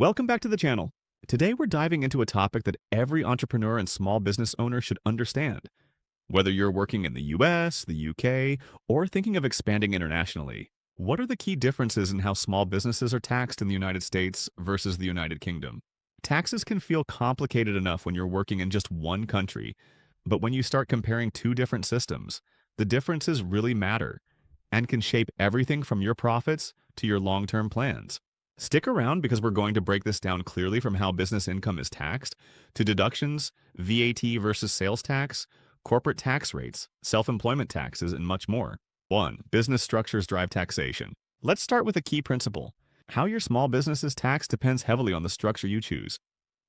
Welcome back to the channel. Today we're diving into a topic that every entrepreneur and small business owner should understand. Whether you're working in the US, the UK, or thinking of expanding internationally, what are the key differences in how small businesses are taxed in the United States versus the United Kingdom? Taxes can feel complicated enough when you're working in just one country, but when you start comparing two different systems, the differences really matter and can shape everything from your profits to your long-term plans. Stick around because we're going to break this down clearly from how business income is taxed to deductions, VAT versus sales tax, corporate tax rates, self-employment taxes, and much more. 1. Business structures drive taxation. Let's start with a key principle. How your small business is taxed depends heavily on the structure you choose.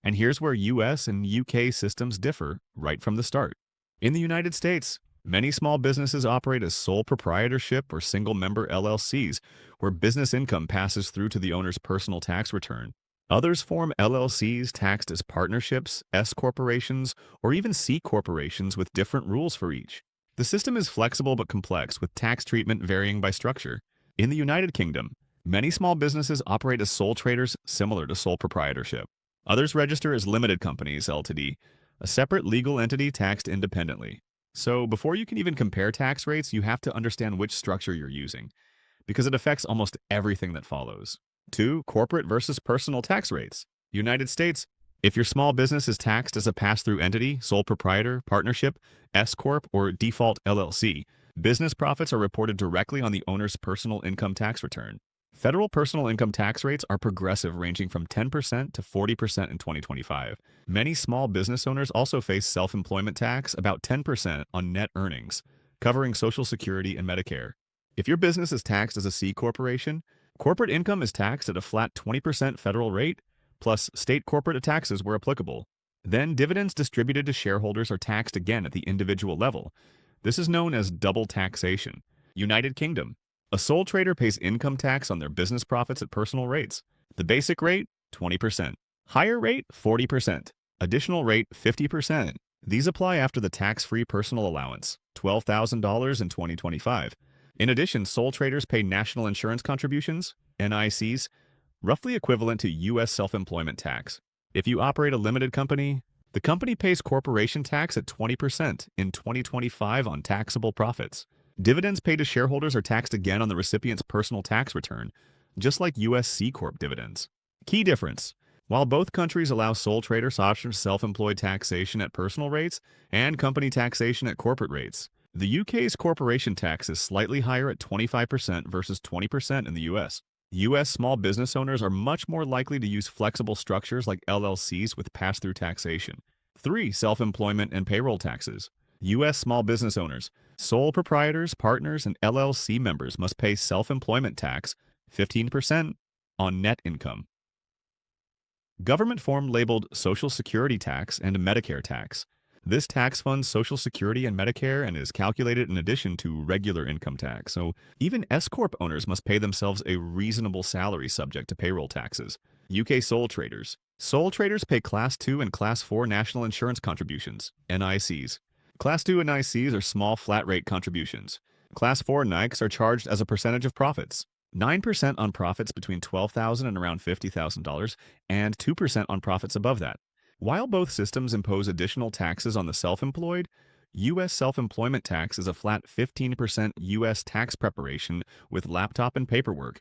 And here's where US and UK systems differ right from the start. In the United States, many small businesses operate as sole proprietorship or single-member LLCs, where business income passes through to the owner's personal tax return. Others form LLCs taxed as partnerships, S corporations, or even C corporations with different rules for each. The system is flexible but complex, with tax treatment varying by structure. In the United Kingdom, many small businesses operate as sole traders, similar to sole proprietorship. Others register as limited companies, Ltd., a separate legal entity taxed independently. So before you can even compare tax rates, you have to understand which structure you're using, because it affects almost everything that follows. 2. Corporate versus personal tax rates. United States, if your small business is taxed as a pass-through entity, sole proprietor, partnership, S Corp, or default LLC, business profits are reported directly on the owner's personal income tax return. Federal personal income tax rates are progressive, ranging from 10% to 40% in 2025. Many small business owners also face self-employment tax, about 10% on net earnings, covering Social Security and Medicare. If your business is taxed as a C corporation, corporate income is taxed at a flat 20% federal rate, plus state corporate taxes where applicable. Then dividends distributed to shareholders are taxed again at the individual level. This is known as double taxation. United Kingdom. A sole trader pays income tax on their business profits at personal rates. The basic rate, 20%. Higher rate, 40%. Additional rate, 50%. These apply after the tax-free personal allowance, $12,000 in 2025. In addition, sole traders pay national insurance contributions, NICs, roughly equivalent to U.S. self-employment tax. If you operate a limited company, the company pays corporation tax at 20% in 2025 on taxable profits. Dividends paid to shareholders are taxed again on the recipient's personal tax return, just like U.S. C Corp dividends. Key difference. While both countries allow sole traders option self-employed taxation at personal rates and company taxation at corporate rates, the UK's corporation tax is slightly higher at 25% versus 20% in the US. US small business owners are much more likely to use flexible structures like LLCs with pass-through taxation. 3. Self-employment and payroll taxes. U.S. small business owners, sole proprietors, partners, and LLC members must pay self-employment tax, 15%, on net income. Government form labeled Social Security tax and Medicare tax. This tax funds Social Security and Medicare and is calculated in addition to regular income tax, so even S Corp owners must pay themselves a reasonable salary subject to payroll taxes. UK sole traders. Sole traders pay Class 2 and Class 4 national insurance contributions, NICs. Class 2 NICs are small flat-rate contributions. Class 4 NICs are charged as a percentage of profits, 9% on profits between $12,000 and around $50,000, and 2% on profits above that. While both systems impose additional taxes on the self-employed, U.S. self-employment tax is a flat 15% U.S. tax preparation with laptop and paperwork,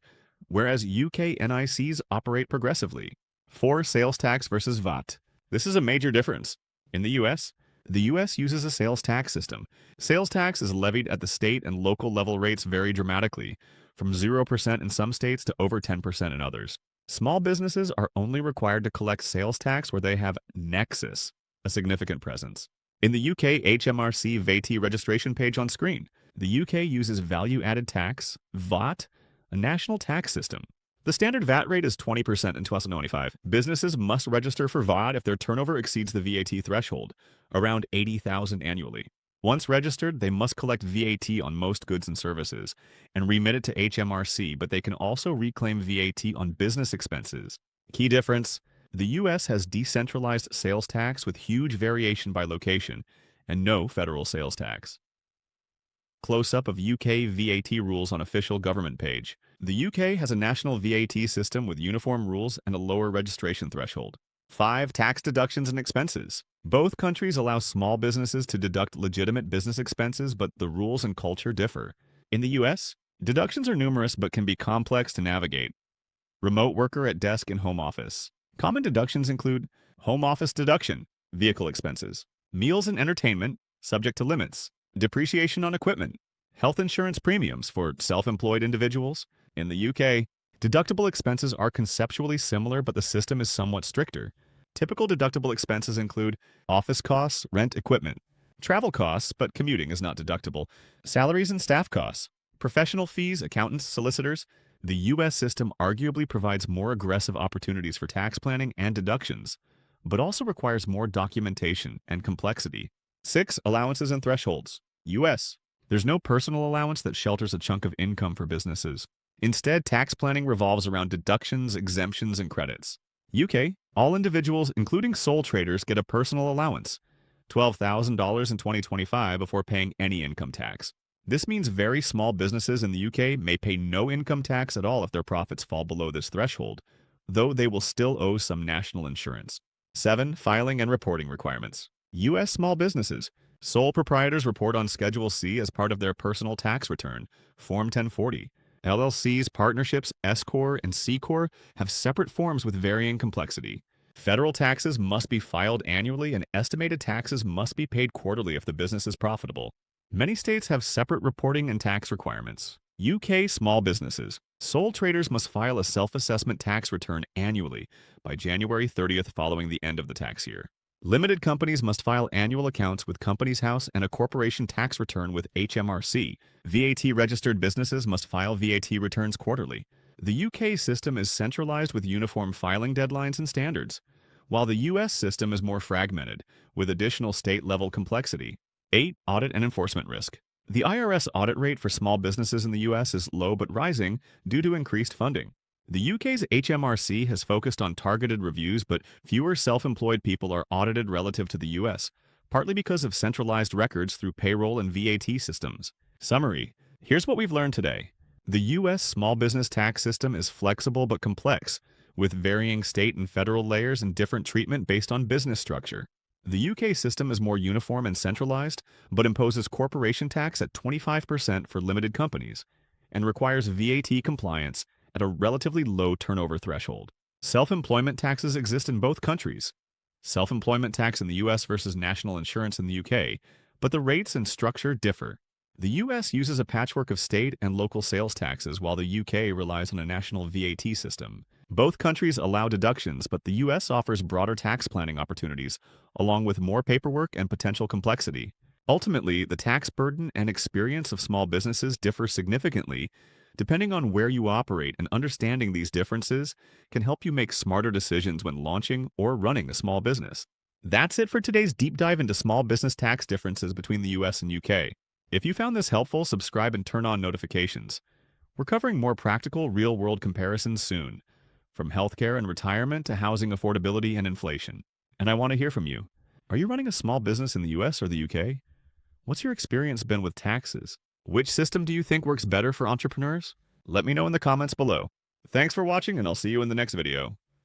whereas UK NICs operate progressively. 4. Sales tax versus VAT. This is a major difference. In the U.S., the U.S. uses a sales tax system. Sales tax is levied at the state and local level. Rates vary dramatically, from 0% in some states to over 10% in others. Small businesses are only required to collect sales tax where they have Nexus, a significant presence. In the UK HMRC VAT registration page on screen, the UK uses value-added tax, VAT, a national tax system. The standard VAT rate is 20% in 2025. Businesses must register for VAT if their turnover exceeds the VAT threshold, around $80,000 annually. Once registered, they must collect VAT on most goods and services and remit it to HMRC, but they can also reclaim VAT on business expenses. Key difference: the U.S. has decentralized sales tax with huge variation by location and no federal sales tax. Close-up of UK VAT rules on official government page. The UK has a national VAT system with uniform rules and a lower registration threshold. 5. Tax deductions and expenses. Both countries allow small businesses to deduct legitimate business expenses, but the rules and culture differ. In the US, deductions are numerous but can be complex to navigate. Remote worker at desk and home office. Common deductions include home office deduction, vehicle expenses, meals and entertainment, subject to limits, depreciation on equipment, health insurance premiums for self-employed individuals. In the UK, deductible expenses are conceptually similar, but the system is somewhat stricter. Typical deductible expenses include office costs, rent, equipment, travel costs, but commuting is not deductible, salaries and staff costs, professional fees, accountants, solicitors. The U.S. system arguably provides more aggressive opportunities for tax planning and deductions, but also requires more documentation and complexity. 6. Allowances and thresholds. U.S. There's no personal allowance that shelters a chunk of income for businesses. Instead, tax planning revolves around deductions, exemptions, and credits. UK. All individuals, including sole traders, get a personal allowance, $12,000 in 2025 before paying any income tax. This means very small businesses in the UK may pay no income tax at all if their profits fall below this threshold, though they will still owe some national insurance. 7. Filing and reporting requirements. U.S. small businesses. Sole proprietors report on Schedule C as part of their personal tax return, Form 1040. LLCs, partnerships, S Corp, and C Corp have separate forms with varying complexity. Federal taxes must be filed annually, and estimated taxes must be paid quarterly if the business is profitable. Many states have separate reporting and tax requirements. UK small businesses. Sole traders must file a self-assessment tax return annually by January 30th following the end of the tax year. Limited companies must file annual accounts with Companies House and a corporation tax return with HMRC. VAT-registered businesses must file VAT returns quarterly. The UK system is centralized with uniform filing deadlines and standards, while the US system is more fragmented, with additional state-level complexity. 8. Audit and enforcement risk. The IRS audit rate for small businesses in the US is low but rising due to increased funding. The UK's HMRC has focused on targeted reviews, but fewer self-employed people are audited relative to the US, partly because of centralized records through payroll and VAT systems. Summary. Here's what we've learned today. The U.S. small business tax system is flexible but complex, with varying state and federal layers and different treatment based on business structure. The UK system is more uniform and centralized, but imposes corporation tax at 25% for limited companies and requires VAT compliance at a relatively low turnover threshold. Self-employment taxes exist in both countries. Self-employment tax in the U.S. versus national insurance in the UK, but the rates and structure differ. The U.S. uses a patchwork of state and local sales taxes, while the U.K. relies on a national VAT system. Both countries allow deductions, but the U.S. offers broader tax planning opportunities, along with more paperwork and potential complexity. Ultimately, the tax burden and experience of small businesses differ significantly, depending on where you operate, and understanding these differences can help you make smarter decisions when launching or running a small business. That's it for today's deep dive into small business tax differences between the U.S. and U.K. If you found this helpful, subscribe and turn on notifications. We're covering more practical, real-world comparisons soon, from healthcare and retirement to housing affordability and inflation. And I want to hear from you. Are you running a small business in the US or the UK? What's your experience been with taxes? Which system do you think works better for entrepreneurs? Let me know in the comments below. Thanks for watching, and I'll see you in the next video.